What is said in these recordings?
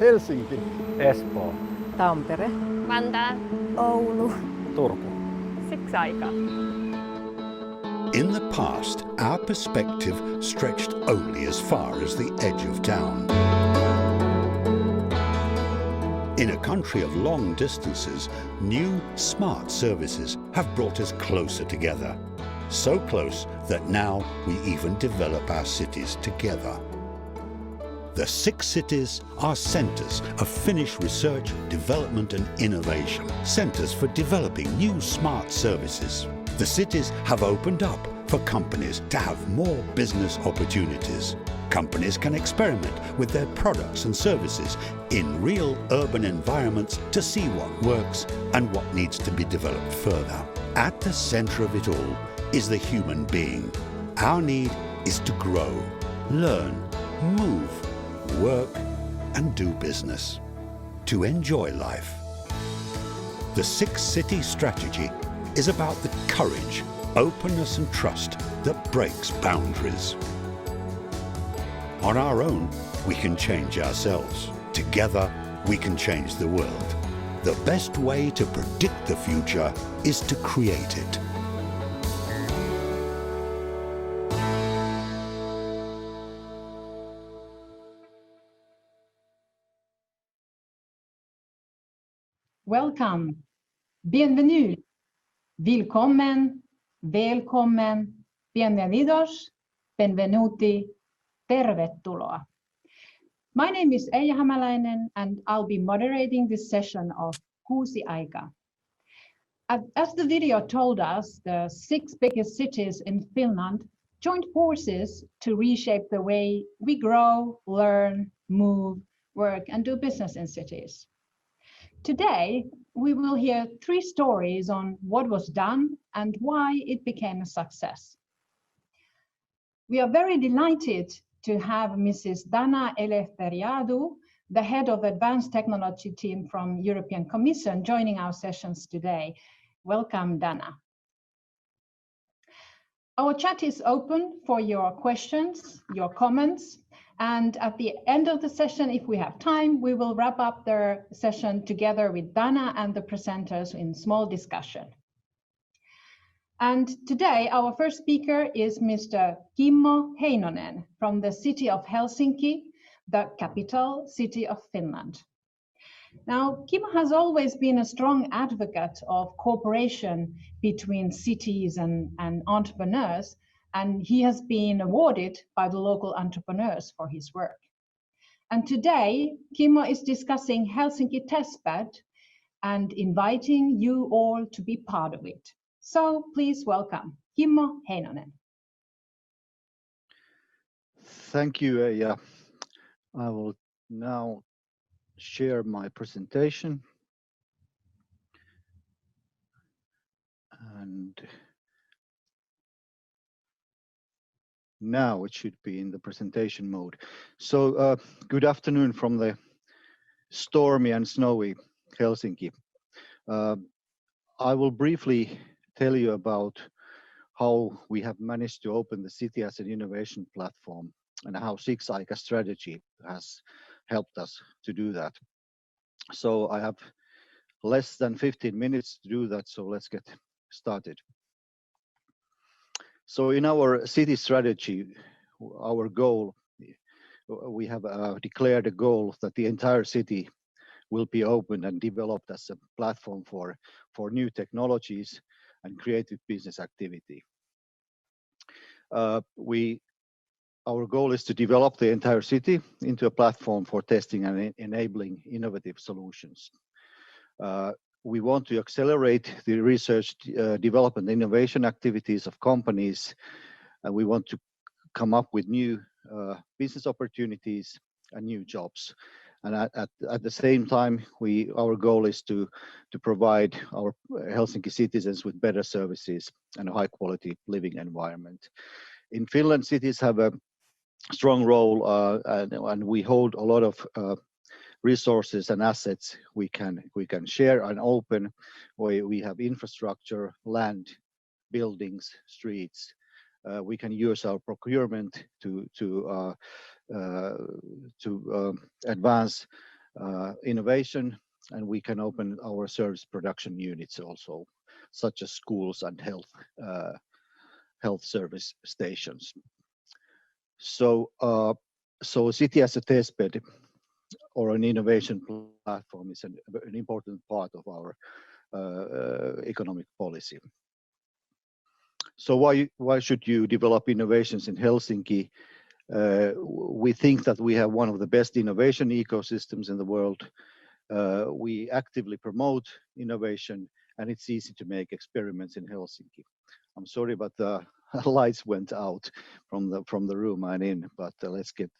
Helsinki, Espoo, Tampere, Vantaa, Oulu, Turku. Siksi aikaa. In the past, our perspective stretched only as far as the edge of town. In a country of long distances, new smart services have brought us closer together. So close that now we even develop our cities together. The 6 cities are centres of Finnish research, development and innovation. Centres for developing new smart services. The cities have opened up for companies to have more business opportunities. Companies can experiment with their products and services in real urban environments to see what works and what needs to be developed further. At the centre of it all is the human being. Our need is to grow, learn, move, work and do business. To enjoy life. The 6 City strategy is about the courage, openness and trust that breaks boundaries. On our own, we can change ourselves. Together, we can change the world. The best way to predict the future is to create it. Welcome, bienvenue, willkommen, välkommen, bienvenidos, benvenuti, tervetuloa. My name is Eija Hämäläinen and I'll be moderating this session of Kuusi aika. As the video told us, the 6 biggest cities in Finland joined forces to reshape the way we grow, learn, move, work and do business in cities. Today, we will hear 3 stories on what was done and why it became a success. We are very delighted to have Mrs. Dana Eleftheriadou, the head of Advanced Technology team from European Commission, joining our sessions today. Welcome, Dana. Our chat is open for your questions, your comments, and at the end of the session, if we have time, we will wrap up the session together with Dana and the presenters in small discussion. And today, our first speaker is Mr. Kimmo Heinonen from the city of Helsinki, the capital city of Finland. Now, Kimmo has always been a strong advocate of cooperation between cities and entrepreneurs, and he has been awarded by the local entrepreneurs for his work. And today, Kimmo is discussing Helsinki testbed and inviting you all to be part of it. So please welcome Kimmo Heinonen. Thank you, Eija. I will now share my presentation. And now it should be in the presentation mode. So good afternoon from the stormy and snowy Helsinki. I will briefly tell you about how we have managed to open the city as an innovation platform and how 6 aika strategy has helped us to do that. So I have less than 15 minutes to do that, so let's get started. So in our city strategy, our goal, we have declared a goal that the entire city will be opened and developed as a platform for new technologies and creative business activity. Our goal is to develop the entire city into a platform for testing and enabling innovative solutions. We want to accelerate the research, development, and innovation activities of companies, and we want to come up with new business opportunities and new jobs. And at the same time, our goal is to provide our Helsinki citizens with better services and a high-quality living environment. In Finland, cities have a strong role, and we hold a lot of resources and assets we can share and open. We have infrastructure, land, buildings, streets. We can use our procurement to advance innovation, and we can open our service production units also, such as schools and health service stations. So, city as a testbed or an innovation platform is an important part of our economic policy. So why should you develop innovations in Helsinki? We think that we have one of the best innovation ecosystems in the world. We actively promote innovation, and it's easy to make experiments in Helsinki. I'm sorry, but the lights went out from the room I'm in, but let's keep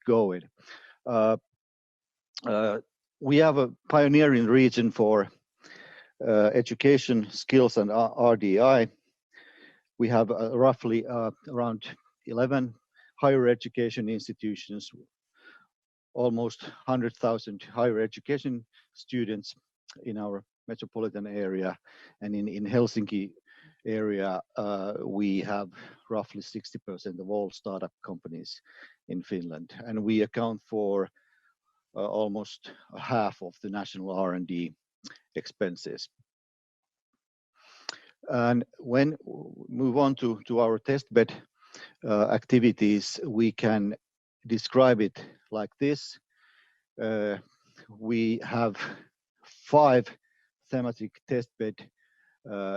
going. We have a pioneering region for education, skills, and R&D&I. We have roughly around 11 higher education institutions, almost 100,000 higher education students in our metropolitan area, and in Helsinki area we have roughly 60% of all startup companies in Finland, and we account for almost half of the national R&D expenses. And when we move on to our testbed activities, we can describe it like this. We have 5 thematic testbed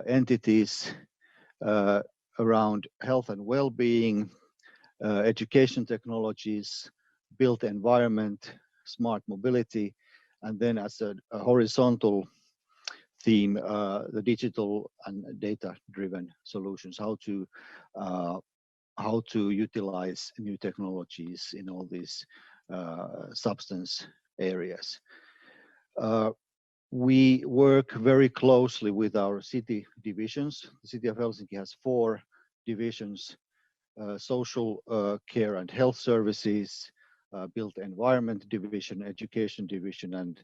entities around health and well-being, education technologies, built environment, smart mobility, and then as a horizontal theme, the digital and data-driven solutions, how to utilize new technologies in all these substance areas. We work very closely with our city divisions. The City of Helsinki has 4 divisions: social care and health services, built environment division, education division, and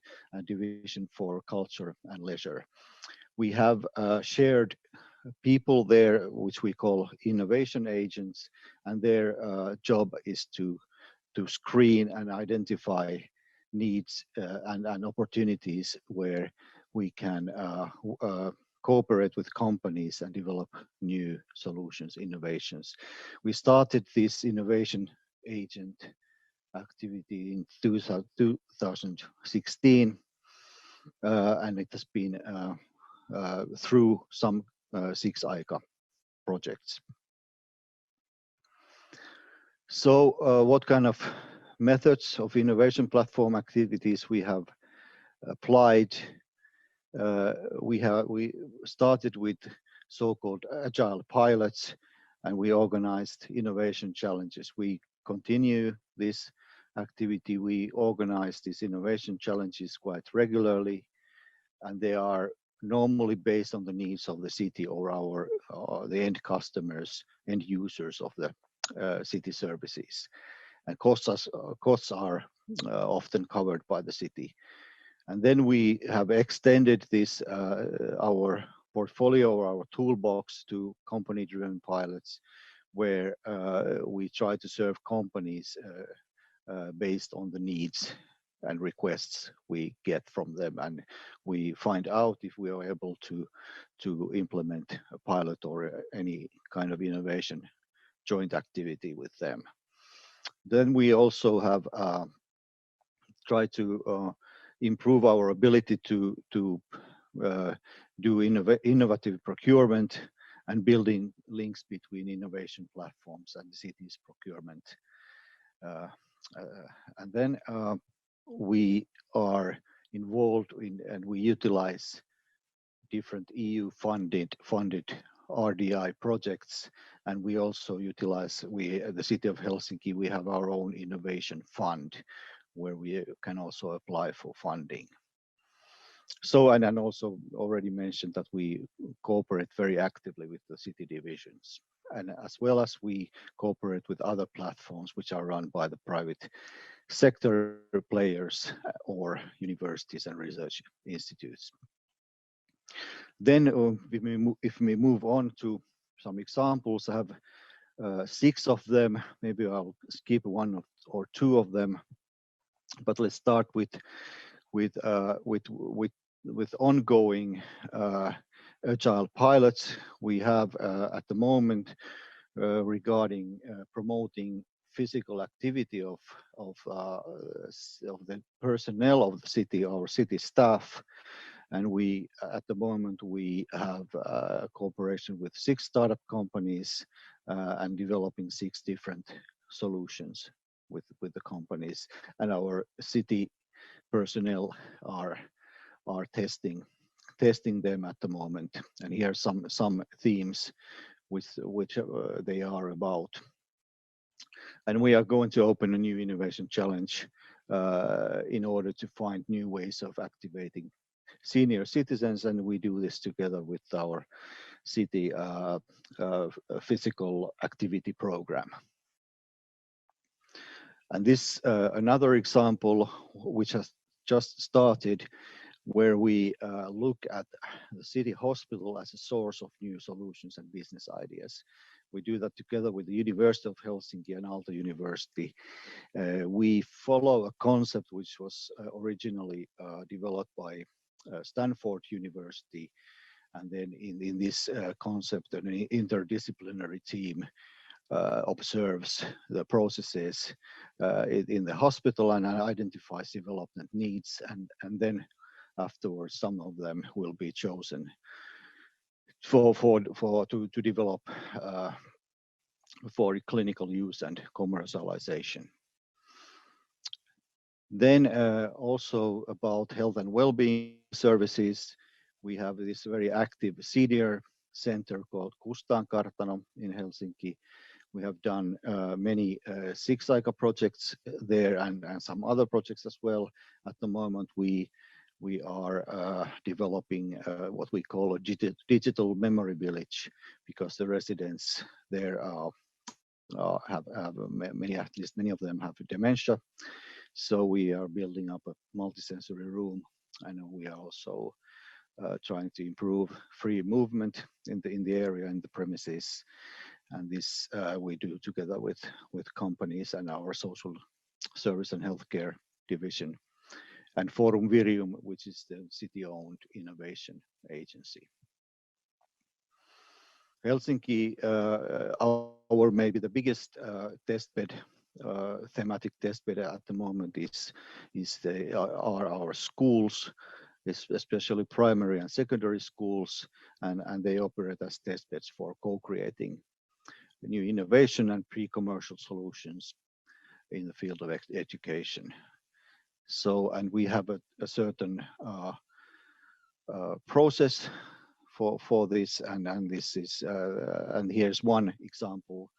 division for culture and leisure. We have shared people there, which we call innovation agents, and their job is to screen and identify needs and opportunities where we can cooperate with companies and develop new solutions, innovations. We started this innovation agent activity in 2016, and it has been through some CITYxCITY projects. So what kind of methods of innovation platform activities we have applied? We started with so-called agile pilots, and we organized innovation challenges. We continue this activity. We organize these innovation challenges quite regularly, and they are normally based on the needs of the city or the end customers, end users of the city services. And costs are often covered by the city. And then we have extended this our portfolio or our toolbox to company-driven pilots, where we try to serve companies based on the needs and requests we get from them, and we find out if we are able to implement a pilot or any kind of innovation joint activity with them. Then we also have tried to improve our ability to do innovative procurement and building links between innovation platforms and the city's procurement. And then we are involved in and we utilize different EU funded R&D&I projects, and we also utilize, the City of Helsinki, we have our own innovation fund where we can also apply for funding. So, and then also already mentioned that we cooperate very actively with the city divisions, and as well as we cooperate with other platforms which are run by the private sector players or universities and research institutes. Then if we move on to some examples, I have 6 of them. Maybe I'll skip 1 or 2 of them. But let's start with ongoing agile pilots we have at the moment regarding promoting physical activity of the personnel of the city, our city staff. And we, at the moment, we have cooperation with 6 startup companies and developing 6 different solutions with the companies. And our city personnel are testing them at the moment. And here are some themes which they are about. And we are going to open a new innovation challenge in order to find new ways of activating senior citizens, and we do this together with our city physical activity program. And this another example which has just started, where we look at the city hospital as a source of new solutions and business ideas. We do that together with the University of Helsinki and Aalto University. We follow a concept which was originally developed by Stanford University, and then in this concept, an interdisciplinary team observes the processes in the hospital and identifies development needs, and then afterwards some of them will be chosen to develop for clinical use and commercialization. Then also about health and well-being services, we have this very active senior center called Kustaankartano in Helsinki. We have done many CITYxCITY projects there and some other projects as well. At the moment, we are developing what we call a digital memory village, because the residents there have many, at least many of them have dementia. So we are building up a multisensory room, and we are also trying to improve free movement in the area, in the premises. And this we do together with companies and our social service and healthcare division, and Forum Virium, which is the city-owned innovation agency. Helsinki, our maybe the biggest testbed, thematic testbed at the moment are our schools, especially primary and secondary schools, and they operate as testbeds for co-creating new innovation and pre-commercial solutions in the field of education. So, and we have a certain process for this, and this is and here's one example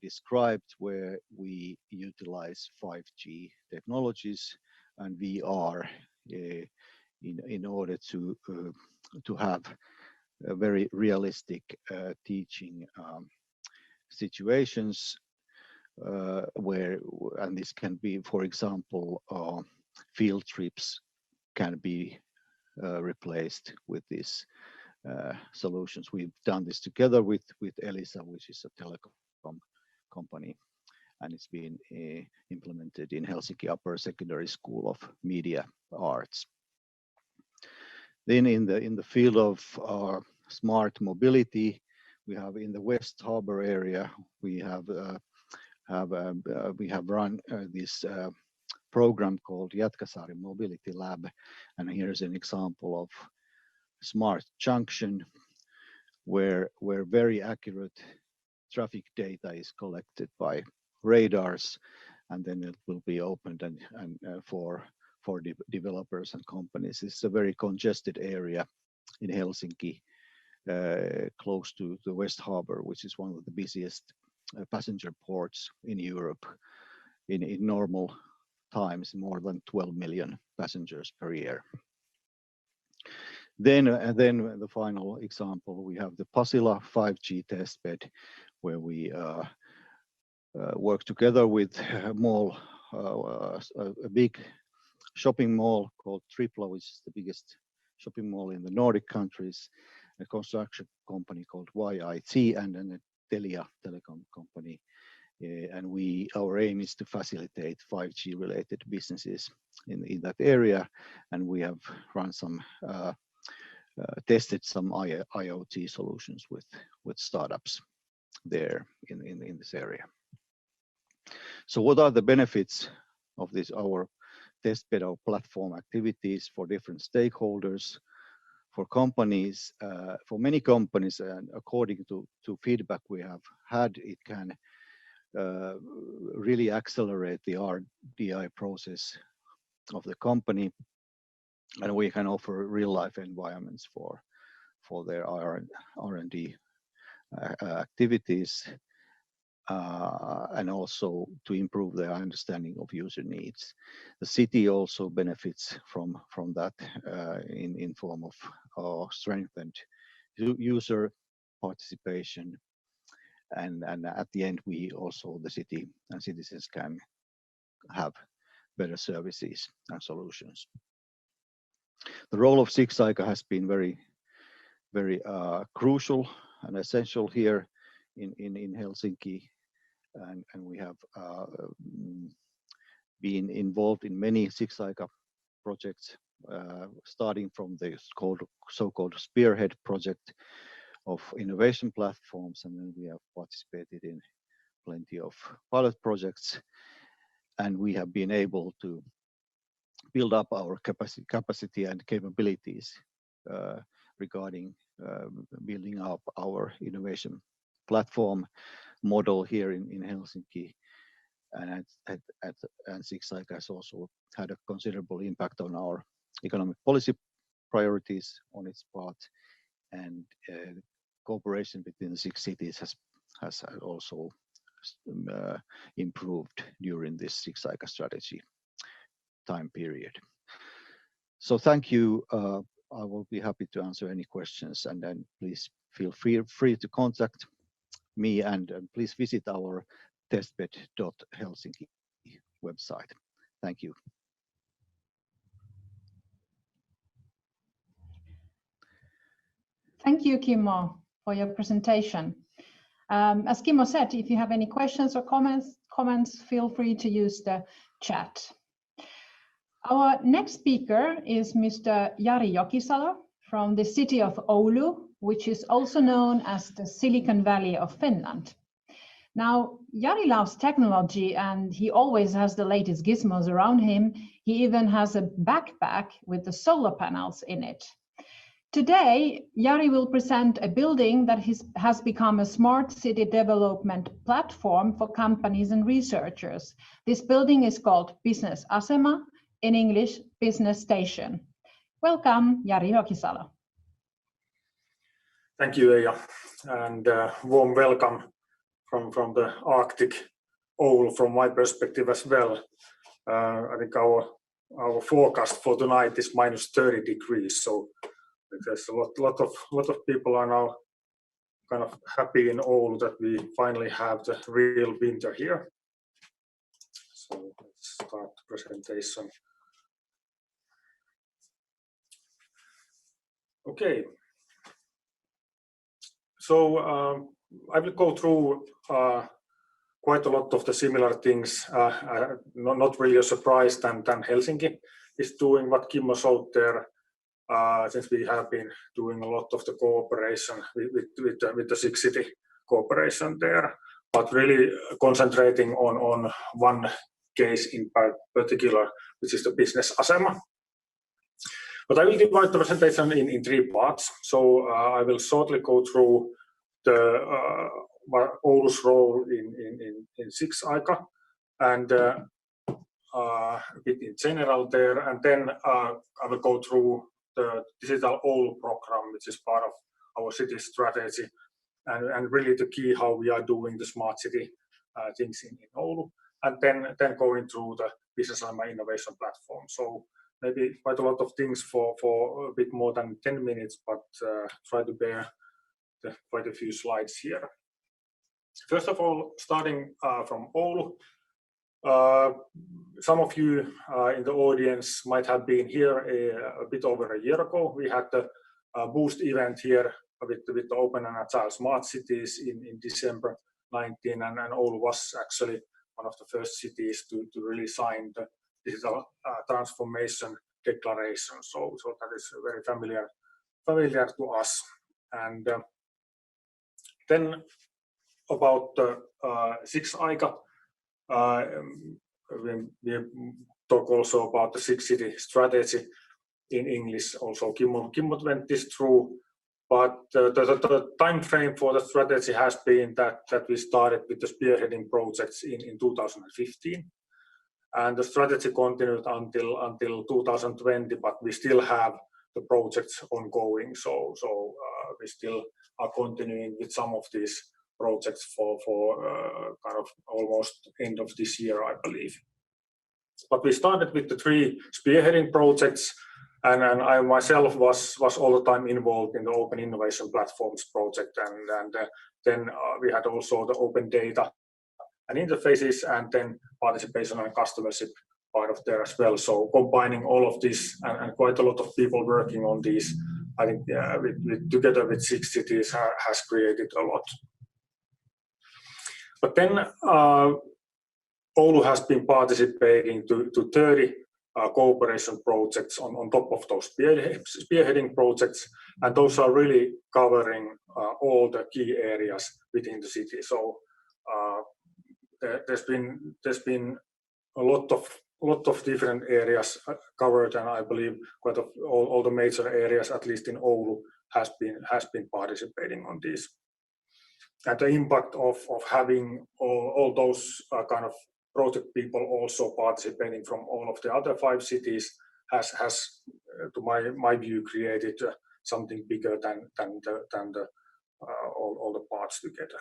described where we utilize 5G technologies and VR in order to have a very realistic teaching situations where, and this can be, for example, field trips can be replaced with these solutions. We've done this together with Elisa, which is a telecom company, and it's been implemented in Helsinki Upper Secondary School of Media Arts. Then in the field of smart mobility, we have in the West Harbor area, we have run this program called Jätkäsaari Mobility Lab, and here's an example of smart junction where very accurate traffic data is collected by radars, and then it will be opened and for developers and companies. It's a very congested area in Helsinki, close to the West Harbor, which is one of the busiest passenger ports in Europe. In normal times, more than 12 million passengers per year. Then the final example, we have the Pasila 5G testbed, where we work together with a big shopping mall called Tripla, which is the biggest shopping mall in the Nordic countries, a construction company called YIT, and then a Telia telecom company and our aim is to facilitate 5G related businesses in that area, and we have run some tested some IoT solutions with startups there in this area. So what are the benefits of this our testbed or platform activities for different stakeholders, for companies, for many companies, and according to feedback we have had, it can really accelerate the R&D&I process of the company, and we can offer real-life environments for their R&D activities, and also to improve their understanding of user needs. The city also benefits from that in form of strengthened user participation, and at the end we also, the city and citizens, can have better services and solutions. The role of CITYxCITY has been very crucial and essential here in Helsinki, and we have been involved in many CITYxCITY projects, starting from the so-called spearhead project of innovation platforms, and then we have participated in plenty of pilot projects, and we have been able to build up our capacity and capabilities regarding building up our innovation platform model here in Helsinki, and CITYxCITY has also had a considerable impact on our economic policy priorities on its part, and cooperation between the 6 cities has also improved during this CITYxCITY strategy time period. So thank you. I will be happy to answer any questions, and then please feel free to contact me, and please visit our testbed.helsinki website. Thank you. Thank you, Kimmo, for your presentation. As Kimmo said, if you have any questions or comments, feel free to use the chat. Our next speaker is Mr. Jari Jokisalo from the city of Oulu, which is also known as the Silicon Valley of Finland. Now, Jari loves technology and he always has the latest gizmos around him. He even has a backpack with the solar panels in it. Today, Jari will present a building that has become a smart city development platform for companies and researchers. This building is called BusinessAsema, in English, Business Station. Welcome, Jari Jokisalo. Thank you, Eija, and warm welcome from the Arctic Oulu from my perspective as well. I think our forecast for tonight is -30 degrees, so there's a lot of people are now kind of happy in Oulu that we finally have the real winter here. So let's start the presentation. Okay. So I will go through quite a lot of the similar things, not really a surprise than Helsinki is doing what Kimmo showed there, since we have been doing a lot of the cooperation with the 6 city cooperation there, but really concentrating on one case in particular, which is the BusinessAsema. But I will divide the presentation in 3 parts. So I will shortly go through the Oulu's role in CITYxCITY and a bit in general there, and then I will go through the Digital Oulu program, which is part of our city strategy, and really the key how we are doing the smart city things in Oulu, and then going through the BusinessAsema innovation platform. So maybe quite a lot of things for a bit more than 10 minutes, but try to bear quite a few slides here. First of all, starting from Oulu, some of you in the audience might have been here a bit over a year ago. We had the Boost event here with the Open and Agile Smart Cities in December and Oulu was actually one of the first cities to really sign the digital transformation declaration. So that is very familiar to us. And then about the CITYxCITY, we talk also about the Six City strategy in English. Also, Kimmo went this through, but the time frame for the strategy has been that we started with the spearheading projects in 2015, and the strategy continued until 2020. But we still have the projects ongoing, so we still are continuing with some of these projects for kind of almost end of this year, I believe. But we started with the 3 spearheading projects, and I myself was all the time involved in the Open Innovation Platforms project, and then we had also the open data and interfaces, and then participation and customership part of there as well. So combining all of this and quite a lot of people working on these, I think together with 6 cities has created a lot. But then Oulu has been participating to 30 cooperation projects on top of those spearheading projects, and those are really covering all the key areas within the city. So there's been a lot of different areas covered, and I believe quite all the major areas, at least in Oulu, has been participating on these. And the impact of having all those kind of project people also participating from all of the other 5 cities has to my view, created something bigger than all the parts together.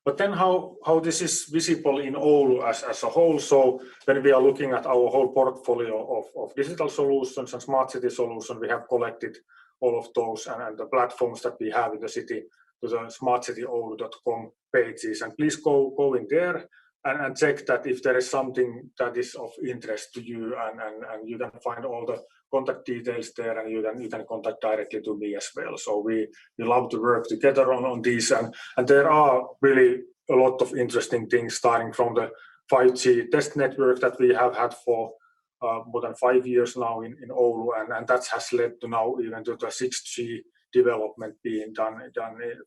But then how this is visible in Oulu as a whole. So when we are looking at our whole portfolio of digital solutions and smart city solutions, we have collected all of those and the platforms that we have in the city to the smartcityoulu.com pages. And please go in there and check that if there is something that is of interest to you, and you can find all the contact details there, and you can contact directly to me as well. So we love to work together on these, and there are really a lot of interesting things, starting from the 5G test network that we have had for more than 5 years now in Oulu, and that has led to now even to the 6G development being done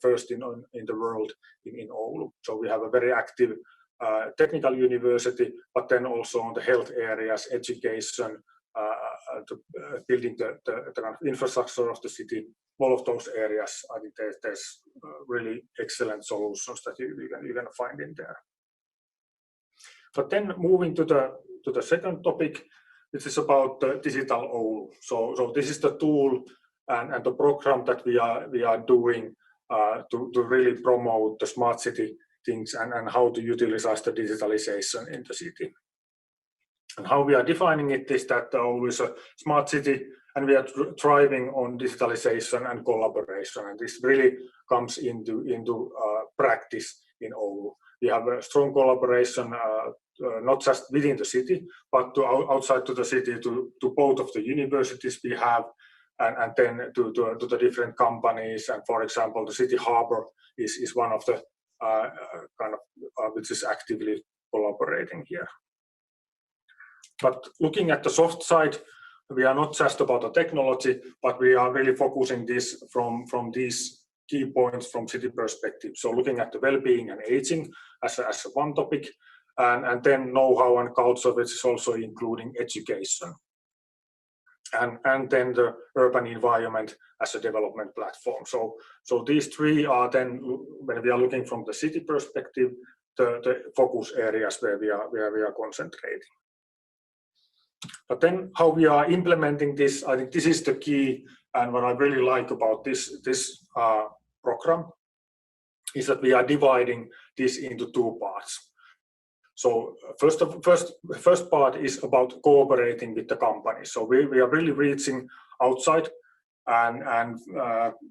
first in the world in Oulu. So we have a very active technical university, but then also on the health areas, education, building the kind of infrastructure of the city, all of those areas. I think there's really excellent solutions that you can find in there. But then moving to the second topic, which is about the Digital Oulu. So this is the tool and the program that we are doing to really promote the smart city things and how to utilize the digitalization in the city. And how we are defining it is that Oulu is a smart city, and we are thriving on digitalization and collaboration. And this really comes into practice in Oulu. We have a strong collaboration, not just within the city, but outside to the city, to both of the universities we have, and then to the different companies. And for example, the City Harbour is one of the which is actively collaborating here. But looking at the soft side, we are not just about the technology, but we are really focusing this from these key points from city perspective. So looking at the well-being and aging as one topic, and then know-how and culture, which is also including education. And then the urban environment as a development platform. So these 3 are then, when we are looking from the city perspective, the focus areas where we are concentrating. But then how we are implementing this, I think this is the key, and what I really like about this program is that we are dividing this into 2 parts. So first part is about cooperating with the company. So we are really reaching outside and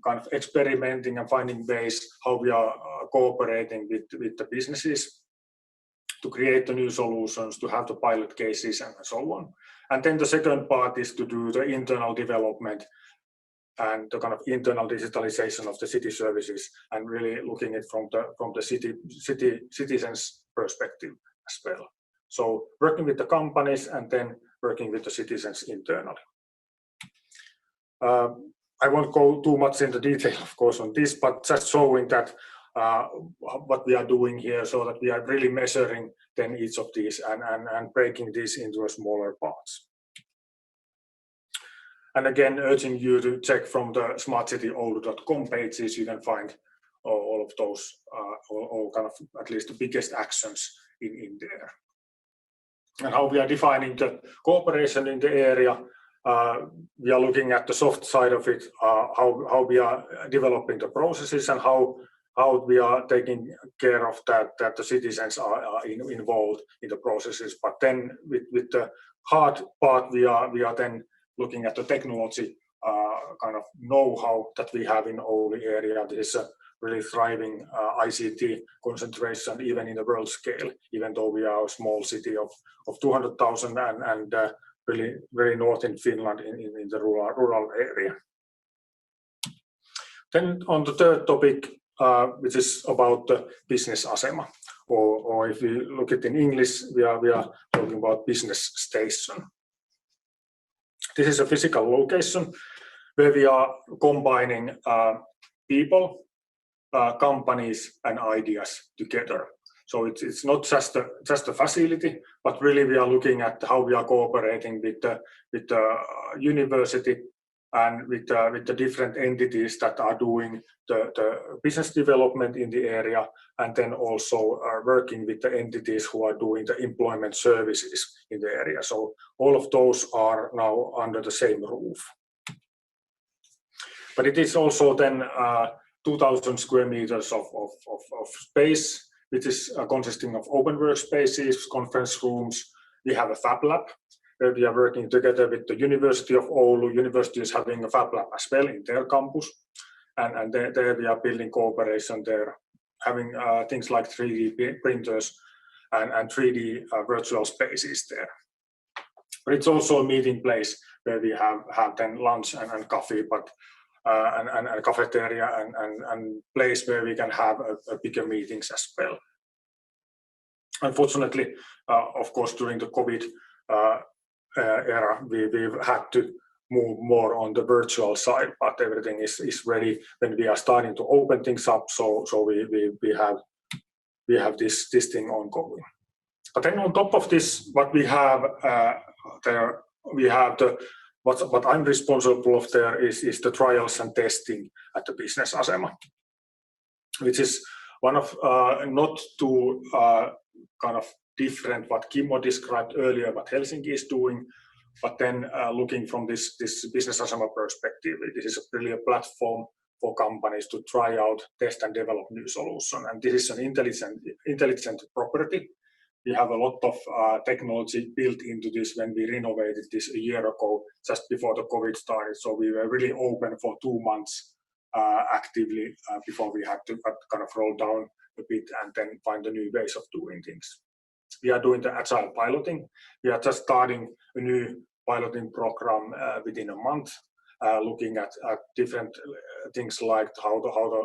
kind of experimenting and finding ways how we are cooperating with the businesses to create the new solutions, to have the pilot cases and so on. And then the second part is to do the internal development and the kind of internal digitalization of the city services, and really looking at it from the citizens' perspective as well. So working with the companies and then working with the citizens internally. I won't go too much into detail, of course, on this, but just showing that what we are doing here, so that we are really measuring then each of these and breaking these into smaller parts. And again, urging you to check from the smartcityoulu.com pages, you can find all of those, all kind of at least the biggest actions in there. And how we are defining the cooperation in the area, we are looking at the soft side of it, how we are developing the processes and how we are taking care of that the citizens are involved in the processes. But then with the hard part, we are then looking at the technology kind of know-how that we have in Oulu area. There is a really thriving ICT concentration even in the world scale, even though we are a small city of 200,000 and really very north in Finland in the rural area. Then on the third topic, which is about the business asema, or if you look at it in English, we are talking about business station. This is a physical location where we are combining people, companies, and ideas together. So it's not just a facility, but really we are looking at how we are cooperating with the university and with the different entities that are doing the business development in the area, and then also working with the entities who are doing the employment services in the area. So all of those are now under the same roof. But it is also then 2,000 square meters of space, which is consisting of open workspaces, conference rooms. We have a Fab Lab, where we are working together with the University of Oulu. University is having a Fab Lab as well in their campus. And there we are building cooperation there, having things like 3D printers and 3D virtual spaces there. But it's also a meeting place where we have then lunch and coffee, but and a cafeteria and place where we can have a bigger meetings as well. Unfortunately, of course, during the COVID era, we've had to move more on the virtual side, but everything is ready when we are starting to open things up. So we have this thing ongoing. But then on top of this, what we have there, we have what I'm responsible of there is the trials and testing at the business asema, which is one of not too kind of different what Kimmo described earlier, what Helsinki is doing, but then looking from this business asema perspective, this is really a platform for companies to try out, test and develop new solutions. And this is an intelligent property. We have a lot of technology built into this when we renovated this a year ago, just before the COVID started. So we were really open for 2 months actively before we had to kind of roll down a bit and then find the new ways of doing things. We are doing the agile piloting. We are just starting a new piloting program within a month, looking at different things like how the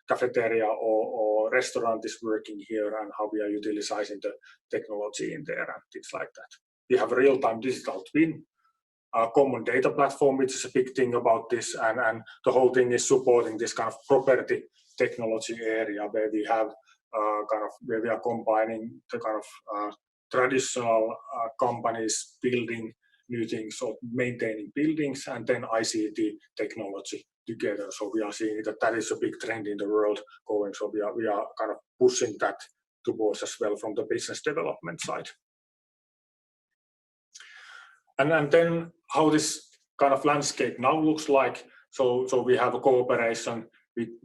cafeteria or restaurant is working here and how we are utilizing the technology in there and things like that. We have a real-time digital twin, a common data platform, which is a big thing about this, and the whole thing is supporting this kind of property technology area where we have where we are combining the kind of traditional companies building new things, so maintaining buildings, and then ICT technology together. So we are seeing that is a big trend in the world going. So we are kind of pushing that towards as well from the business development side. And then how this kind of landscape now looks like. So we have a cooperation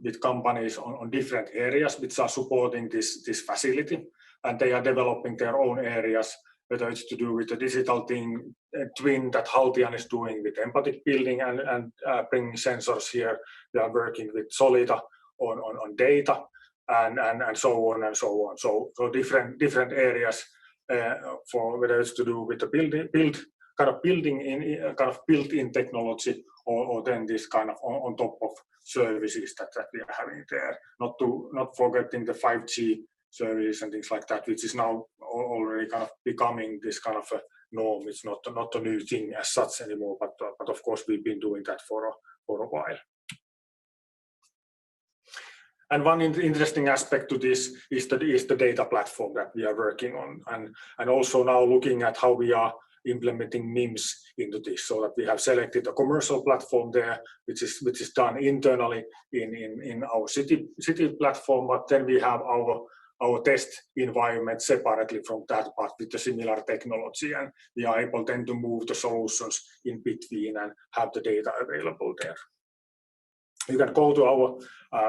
with companies on different areas which are supporting this facility, and they are developing their own areas, whether it's to do with the digital twin that Haltian is doing with empathic building and bringing sensors here. We are working with Solita on data and so on and so on. So different areas for whether it's to do with the build kind of built-in technology, or then this kind of on top of services that we are having there. Not forgetting the 5G services and things like that, which is now already kind of becoming this kind of a norm. It's not a new thing as such anymore, but of course we've been doing that for a while. And one interesting aspect to this is the data platform that we are working on, and also now looking at how we are implementing MIMS into this, so that we have selected a commercial platform there, which is done internally in our city platform, but then we have our test environment separately from that, but with the similar technology, and we are able then to move the solutions in between and have the data available there. You can go to our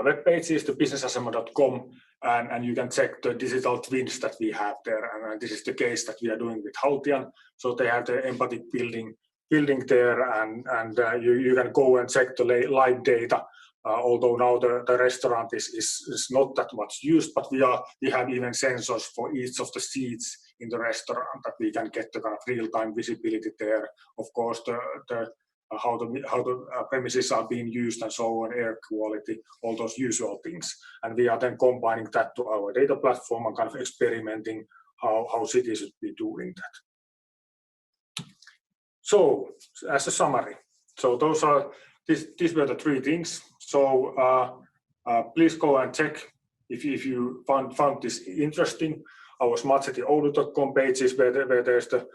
web pages, the businessasema.com, and you can check the digital twins that we have there. And this is the case that we are doing with Haltian. So they have the empathic building there, and you can go and check the live data. Although now the restaurant is not that much used, but we have even sensors for each of the seats in the restaurant that we can get the kind of real-time visibility there. Of course, how the premises are being used and so on, air quality, all those usual things. And we are then combining that to our data platform and kind of experimenting how cities should be doing that. So, as a summary, so these were the three things. So please go and check if you found this interesting. Our smartcityoulu.com pages where there's the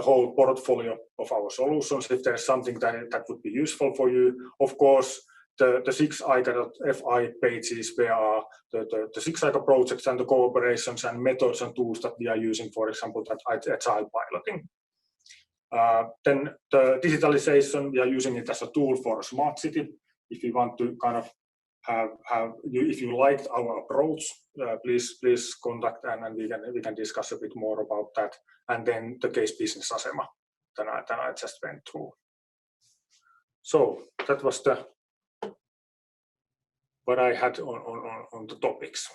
whole portfolio of our solutions, if there's something that would be useful for you. Of course, the CITYxCITY.fi pages where are the CITYxCITY projects and the cooperations and methods and tools that we are using, for example, that agile piloting. Then the digitalization, we are using it as a tool for a smart city. If you want to kind of if you liked our approach, please contact and we can discuss a bit more about that. And then the case BusinessAsema that I just went through. So that was what I had on the topics.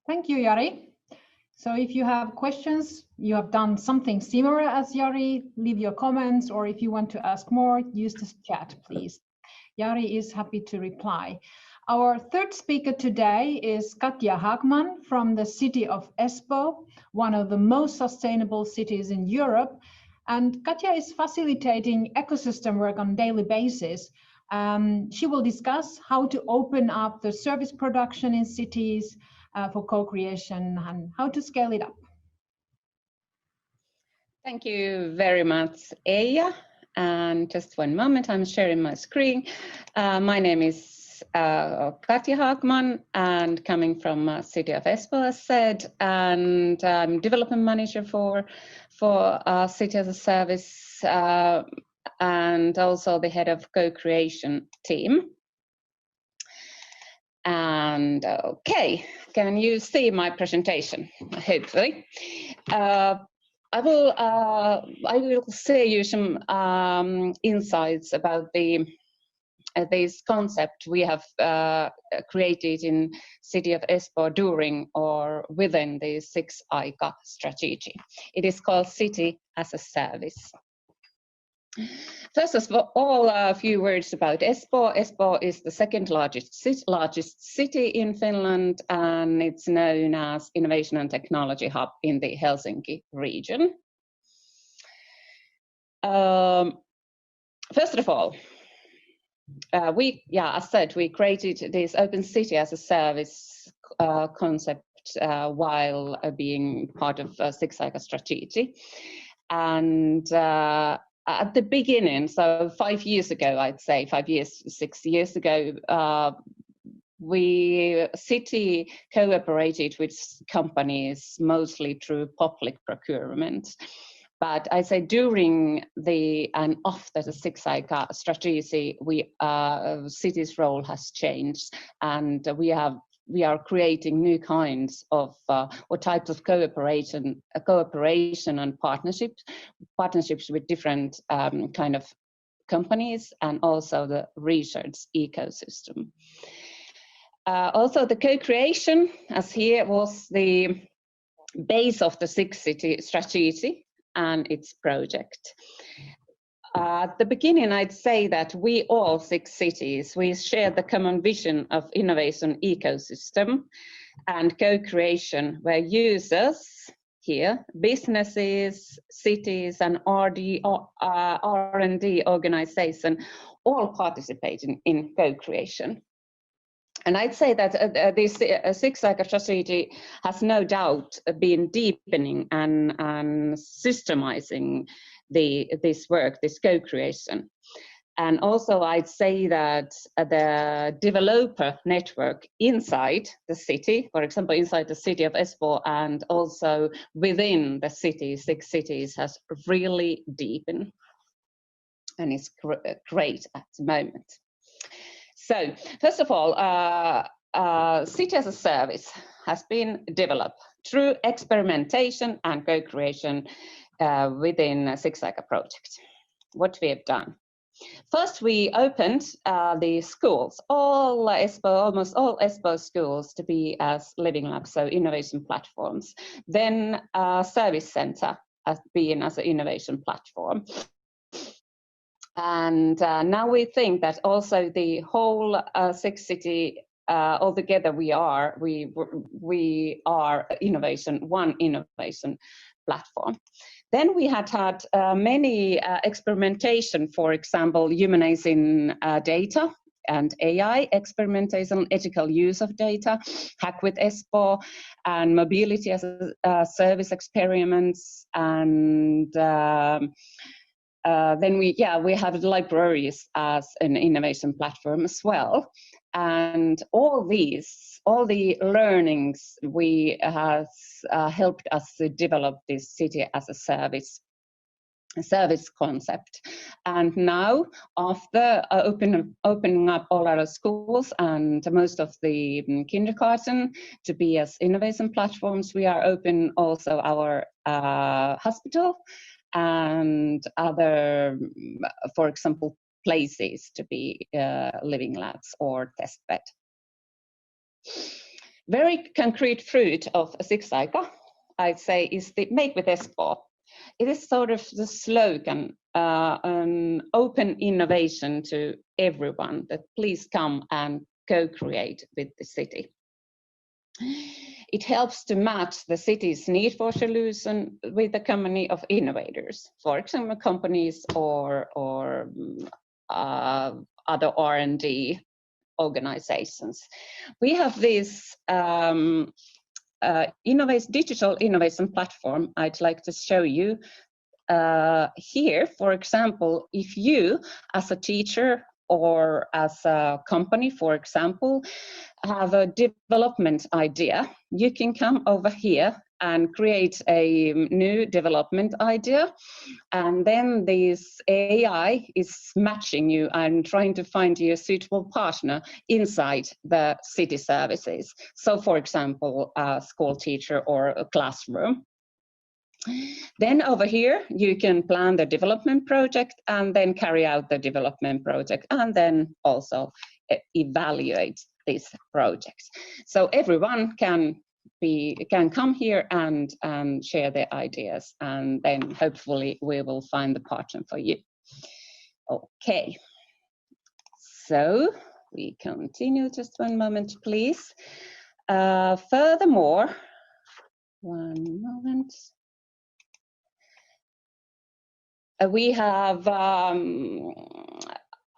Thank you, Jari. So if you have questions, you have done something similar as Jari, leave your comments, or if you want to ask more, use this chat, please. Jari is happy to reply. Our third speaker today is Katja Hagman from the city of Espoo, one of the most sustainable cities in Europe. And Katja is facilitating ecosystem work on a daily basis. She will discuss how to open up the service production in cities, for co-creation and how to scale it up. Thank you very much, Eija. And just one moment, I'm sharing my screen. My name is Katja Hagman, and coming from city of Espoo, as said, and I'm development manager for City as a Service, and also the head of co-creation team. And okay, can you see my presentation? Hopefully, I will say you some insights about this concept we have created in city of Espoo during or within the CITYxCITY strategy. It is called City as a Service. First of all, a few words about Espoo. Espoo is the second largest city in Finland, and it's known as Innovation and Technology Hub in the Helsinki region. First of all, as said, we created this open city as a service concept while being part of CITYxCITY strategy. And at the beginning, so 5 years ago, I'd say 6 years ago, City cooperated with companies mostly through public procurement. But I say during and after the CITYxCITY strategy, City's role has changed, and we are creating new kinds of or types of cooperation and partnerships with different kind of companies, and also the research ecosystem. Also the co-creation, as here was the base of the CITYxCITY strategy and its project. At the beginning, I'd say that we all 6 cities, we share the common vision of innovation ecosystem and co-creation, where users here, businesses, cities, and R&D organization all participating in co-creation. And I'd say that this CITYxCITY strategy has no doubt been deepening and systemizing this work, this co-creation. And also I'd say that the developer network inside the city, for example, inside the city of Espoo and also within the city, 6 cities, has really deepened. And it's great at the moment. So, first of all, City as a Service has been developed through experimentation and co-creation within CITYxCITY project. What we have done. First, we opened the schools, almost all Espoo schools to be as living labs, so innovation platforms. Then service center as being as an innovation platform. And now we think that also the whole CITYxCITY altogether we are one innovation platform. Then we had many experimentation, for example, humanizing data and AI experimentation, ethical use of data, Hack with Espoo, and mobility as a service experiments, and then we have libraries as an innovation platform as well. And all the learnings has helped us to develop this city as a service concept. And now, after opening up all our schools and most of the kindergarten to be as innovation platforms, we are open also our hospital and other, for example, places to be living labs or test bed. Very concrete fruit of CITYxCITY, I'd say, is the Make with Espoo. It is sort of the slogan, an open innovation to everyone, that please come and co-create with the city. It helps to match the city's need for solution with the company of innovators, for example, companies or other R&D organizations. We have this digital innovation platform I'd like to show you here. For example, if you as a teacher or as a company, for example, have a development idea, you can come over here and create a new development idea, and then this AI is matching you and trying to find you a suitable partner inside the city services. So, for example, a school teacher or a classroom. Then over here, you can plan the development project and then carry out the development project and then also evaluate these projects. So everyone can come here and share their ideas, and then hopefully we will find the partner for you. Okay, so we continue, just one moment please. Furthermore, one moment. We have,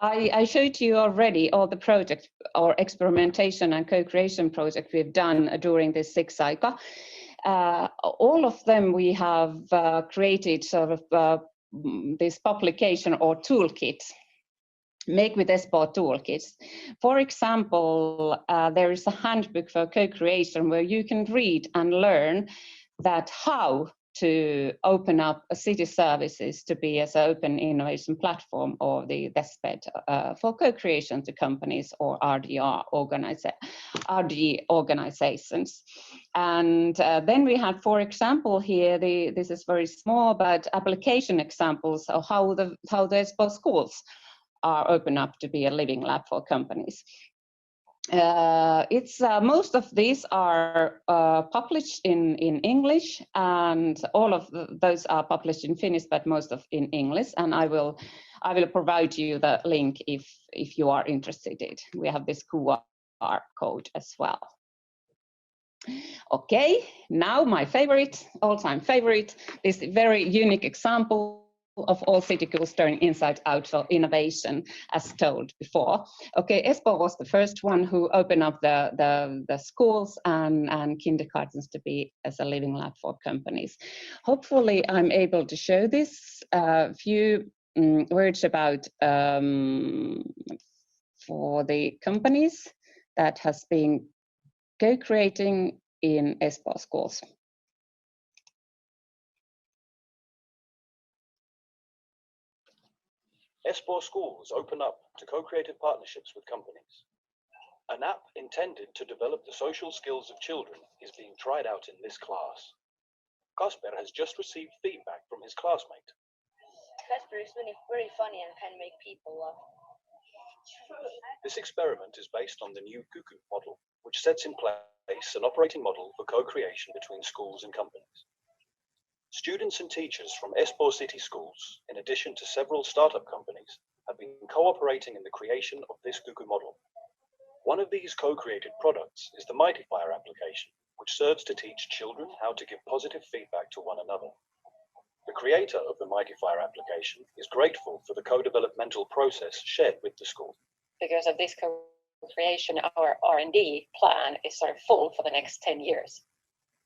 I showed you already all the projects or experimentation and co-creation project we've done during this CITYxCITY. All of them we have created sort of this publication or toolkit, Make with Espoo toolkits. For example, there is a handbook for co-creation where you can read and learn that how to open up a city services to be as an open innovation platform or the testbed for co-creation to companies or RD organizations. And then we had, for example, here, this is very small, but application examples of how the Espoo schools are open up to be a living lab for companies. It's most of these are published in English, and all of those are published in Finnish, but most of in English. And I will provide you the link if you are interested. We have this QR code as well. Okay, now my favorite, all-time favorite, this very unique example of all city schools turning inside out for innovation, as told before. Okay, Espoo was the first one who opened up the schools and kindergartens to be as a living lab for companies. Hopefully I'm able to show this. A few words about for the companies that has been co-creating in Espoo schools. Espoo schools open up to co-created partnerships with companies. An app intended to develop the social skills of children is being tried out in this class. Kasper has just received feedback from his classmate. Kasper is very funny and can make people laugh. This experiment is based on the new Cuckoo model, which sets in place an operating model for co-creation between schools and companies. Students and teachers from Espoo City Schools, in addition to several startup companies, have been cooperating in the creation of this Cuckoo model. One of these co-created products is the Mightyfire application, which serves to teach children how to give positive feedback to one another. The creator of the Mightyfire application is grateful for the co-developmental process shared with the school. Because of this co-creation, our R&D plan is sort of full for the next 10 years.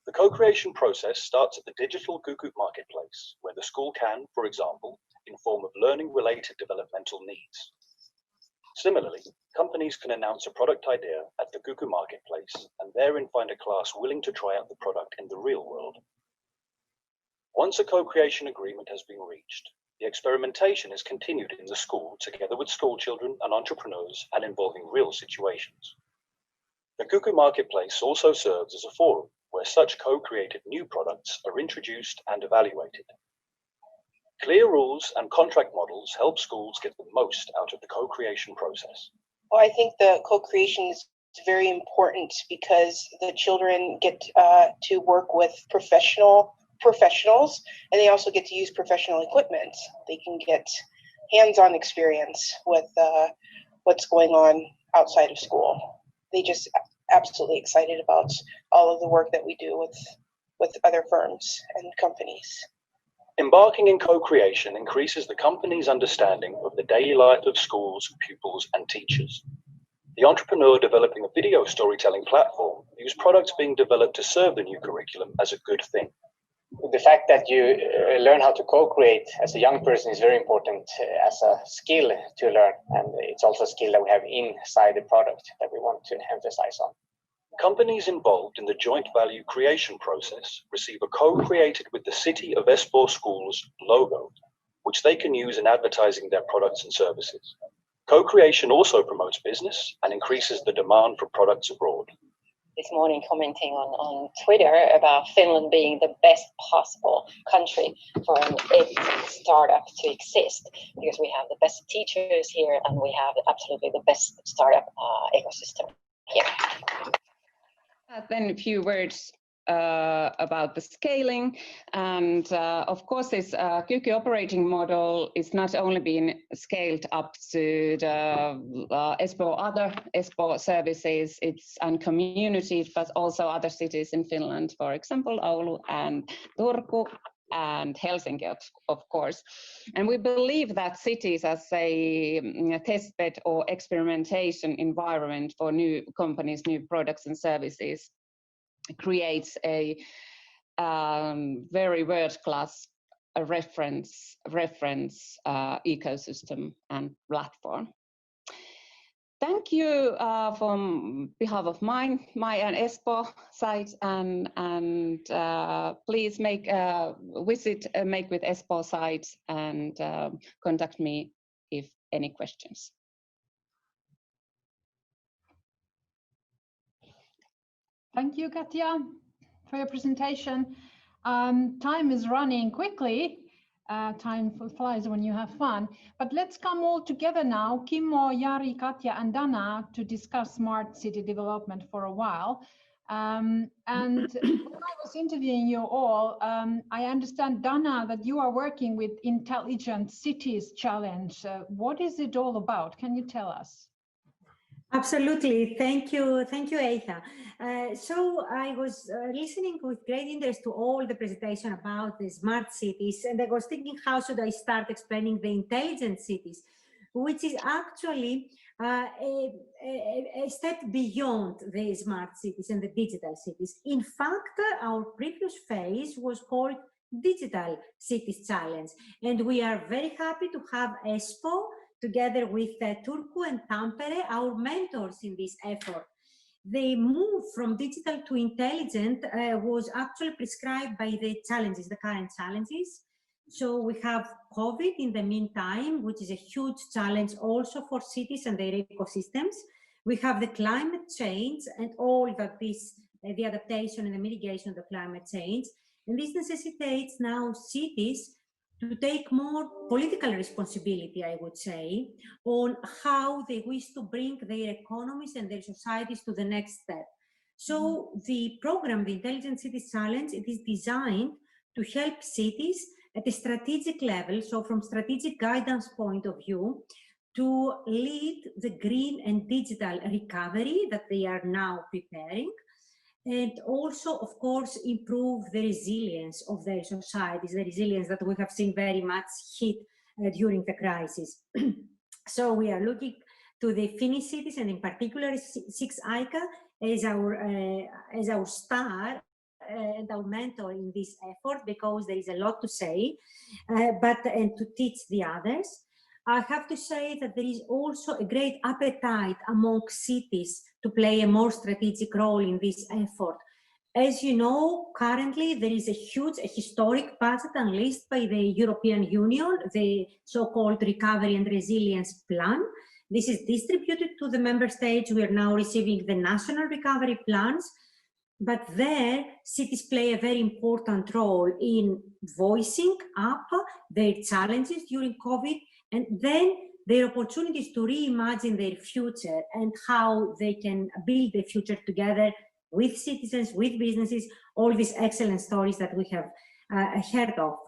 The co-creation process starts at the digital Cuckoo marketplace, where the school can, for example, inform of learning-related developmental needs. Similarly, companies can announce a product idea at the Cuckoo marketplace and therein find a class willing to try out the product in the real world. Once a co-creation agreement has been reached, the experimentation is continued in the school together with school children and entrepreneurs and involving real situations. The Cuckoo marketplace also serves as a forum where such co-created new products are introduced and evaluated. Clear rules and contract models help schools get the most out of the co-creation process. Well, I think the co-creation is very important because the children get to work with professionals, and they also get to use professional equipment. They can get hands-on experience with what's going on outside of school. They just absolutely excited about all of the work that we do with other firms and companies. Embarking in co-creation increases the company's understanding of the daily life of schools, pupils, and teachers. The entrepreneur developing a video storytelling platform views products being developed to serve the new curriculum as a good thing. The fact that you learn how to co-create as a young person is very important as a skill to learn, and it's also a skill that we have inside the product that we want to emphasize on. Companies involved in the joint value creation process receive a co-created with the City of Espoo Schools logo, which they can use in advertising their products and services. Co-creation also promotes business and increases the demand for products abroad. This morning commenting on Twitter about Finland being the best possible country for an edtech startup to exist, because we have the best teachers here and we have absolutely the best startup ecosystem here. Then a few words about the scaling, and of course this Kyky operating model is not only being scaled up to the other Espoo services and communities, but also other cities in Finland, for example Oulu and Turku and Helsinki, of course. And we believe that cities as a testbed or experimentation environment for new companies, new products and services creates a very world-class reference ecosystem and platform. Thank you from behalf of my and Espoo site, and please make a visit Make with Espoo site and contact me if any questions. Thank you, Katja, for your presentation. Time is running quickly, Time flies when you have fun. But let's come all together now, Kimmo, Jari, Katja, and Dana, to discuss smart city development for a while. And when I was interviewing you all, I understand, Dana, that you are working with Intelligent Cities Challenge. What is it all about? Can you tell us? Absolutely. Thank you, Eija. So I was listening with great interest to all the presentation about the smart cities, and I was thinking, how should I start explaining the intelligent cities, which is actually a step beyond the smart cities and the digital cities. In fact, our previous phase was called Digital Cities Challenge, and we are very happy to have Espoo together with Turku and Tampere, our mentors in this effort. The move from digital to intelligent was actually prescribed by the challenges, the current challenges. So we have COVID in the meantime, which is a huge challenge also for cities and their ecosystems. We have the climate change and all that this, the adaptation and the mitigation of the climate change. And this necessitates now cities to take more political responsibility, I would say, on how they wish to bring their economies and their societies to the next step. So the program, the Intelligent Cities Challenge, it is designed to help cities at a strategic level, so from strategic guidance point of view, to lead the green and digital recovery that they are now preparing, and also, of course, improve the resilience of their societies, the resilience that we have seen very much hit during the crisis. So we are looking to the Finnish cities, and in particular CITYxCITY as our star and our mentor in this effort, because there is a lot to say, and to teach the others. I have to say that there is also a great appetite among cities to play a more strategic role in this effort. As you know, currently there is a huge, historic budget unleashed by the European Union, the so-called Recovery and Resilience Plan. This is distributed to the member states. We are now receiving the national recovery plans, but there cities play a very important role in voicing up their challenges during COVID, and then their opportunities to reimagine their future and how they can build the future together with citizens, with businesses, all these excellent stories that we have heard of.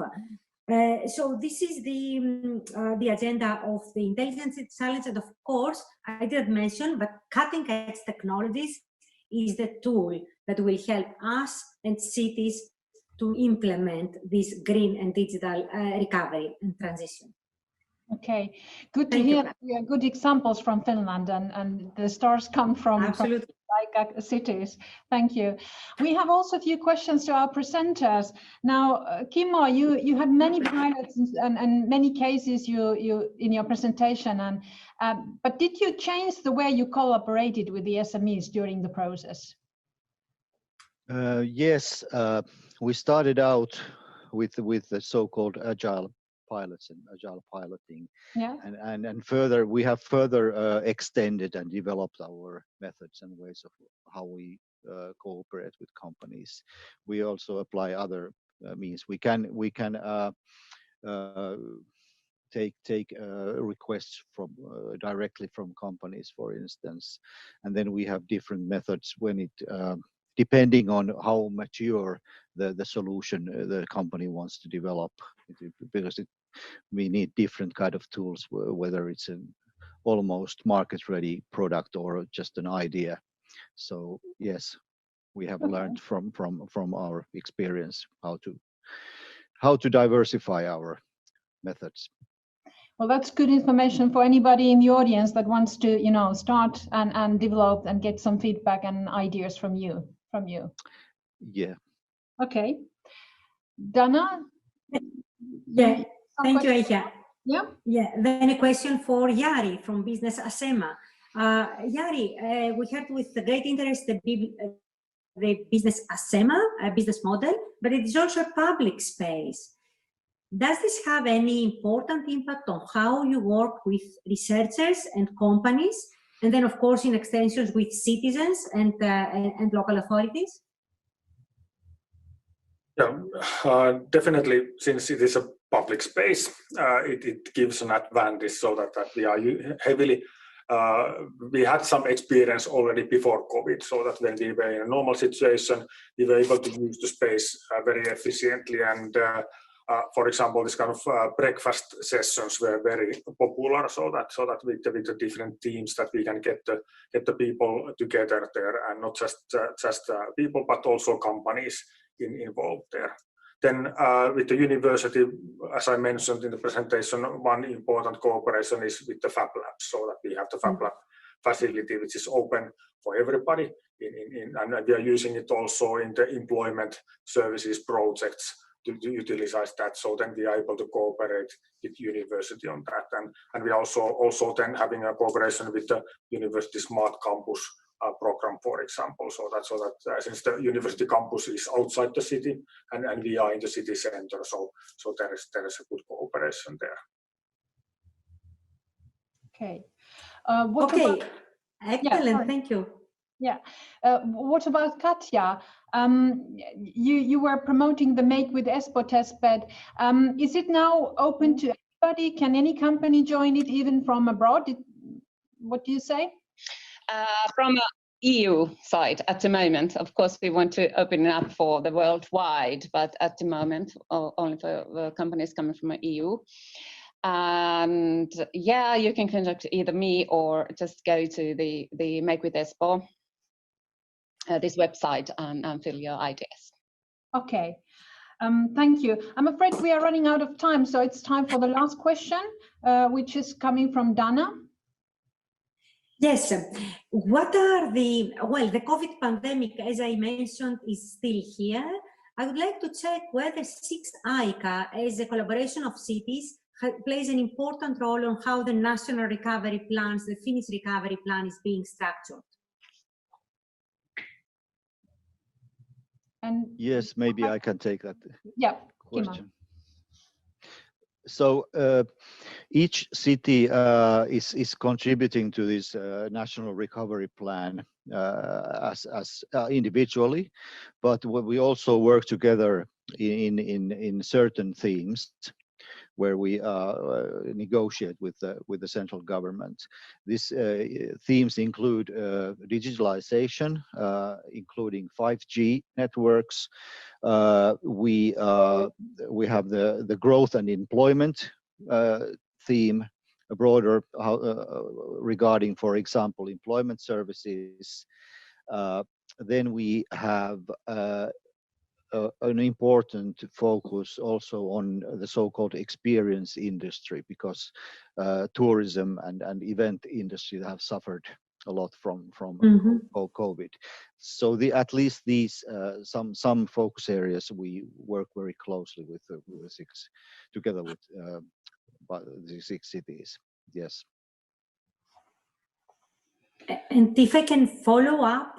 So this is the agenda of the Intelligence Challenge, and of course, I didn't mention, but cutting-edge technologies is the tool that will help us and cities to implement this green and digital recovery and transition. Okay, good to hear good examples from Finland, and the stars come from cities. Thank you. We have also a few questions to our presenters. Now, Kimmo, you had many pilots and many cases you in your presentation, and but did you change the way you collaborated with the SMEs during the process? Yes, we started out with the so-called agile pilots and agile piloting, and further we have further extended and developed our methods and ways of how we cooperate with companies. We also apply other means. We can take requests from directly from companies, for instance, and then we have different methods when it depending on how mature the solution the company wants to develop, because we need different kind of tools, whether it's an almost market-ready product or just an idea. So yes, we have learned from our experience how to diversify our methods. Well, that's good information for anybody in the audience that wants to, start and develop and get some feedback and ideas from you. Yeah. Okay. Dana? Yeah. Thank you, Eija. Yeah. Then a question for Jari from Business Asema. Jari, we heard with great interest the Business Asema business model, but it is also a public space. Does this have any important impact on how you work with researchers and companies, and then of course in extensions with citizens and local authorities? Yeah, definitely, since it is a public space, it gives an advantage, so that we are heavily. We had some experience already before COVID, so that when we were in a normal situation, we were able to use the space very efficiently. And for example, this kind of breakfast sessions were very popular, so that with the different teams that we can get the people together there, and not just people, but also companies involved there. Then with the university, as I mentioned in the presentation, one important cooperation is with the Fab Labs, so that we have the Fab Lab facility which is open for everybody, and we are using it also in the employment services projects to utilize that. So then we are able to cooperate with university on that, and we are also then having a cooperation with the University Smart Campus program, for example, so that since the university campus is outside the city and we are in the city center, so there is a good cooperation there. Okay. Excellent. Thank you. Yeah. What about Katja? You were promoting the Make with Espoo testbed. Is it now open to everybody? Can any company join it, even from abroad? What do you say? From EU side at the moment, of course, we want to open it up for the worldwide, but at the moment, only for the companies coming from the EU. And yeah, you can contact either me or just go to the Make with Espoo, this website, and fill your ideas. Okay. Thank you. I'm afraid we are running out of time, so it's time for the last question, which is coming from Dana. Yes. What are the COVID pandemic, as I mentioned, is still here. I would like to check whether CITYxCITY, as a collaboration of cities, plays an important role on how the national recovery plans, the Finnish recovery plan, is being structured. And yes, maybe I can take that question. Kimmo. So each city is contributing to this national recovery plan as individually, but we also work together in certain themes where we negotiate with the central government. These themes include digitalization, including 5G networks. We have the growth and employment theme, a broader regarding, for example, employment services. Then we have an important focus also on the so-called experience industry, because tourism and event industry have suffered a lot from COVID. So at least these some focus areas we work very closely with together with the 6 cities. Yes. And if I can follow up,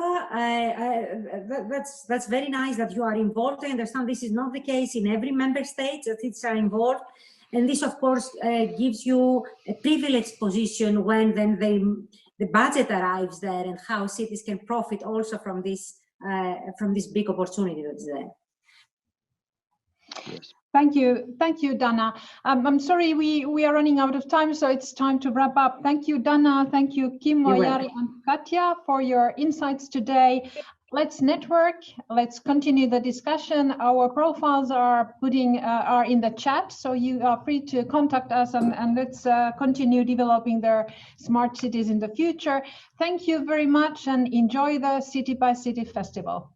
that's very nice that you are involved. I understand this is not the case in every member state that it's involved, and this, of course, gives you a privileged position when then the budget arrives there, and how cities can profit also from this big opportunity that's there. Yes. Thank you, Dana. I'm sorry we are running out of time, so it's time to wrap up. Thank you, Dana. Thank you, Kimmo, Jari, and Katja, for your insights today. Let's network. Let's continue the discussion. Our profiles are in the chat, so you are free to contact us, and let's continue developing their smart cities in the future. Thank you very much, and enjoy the City by City Festival.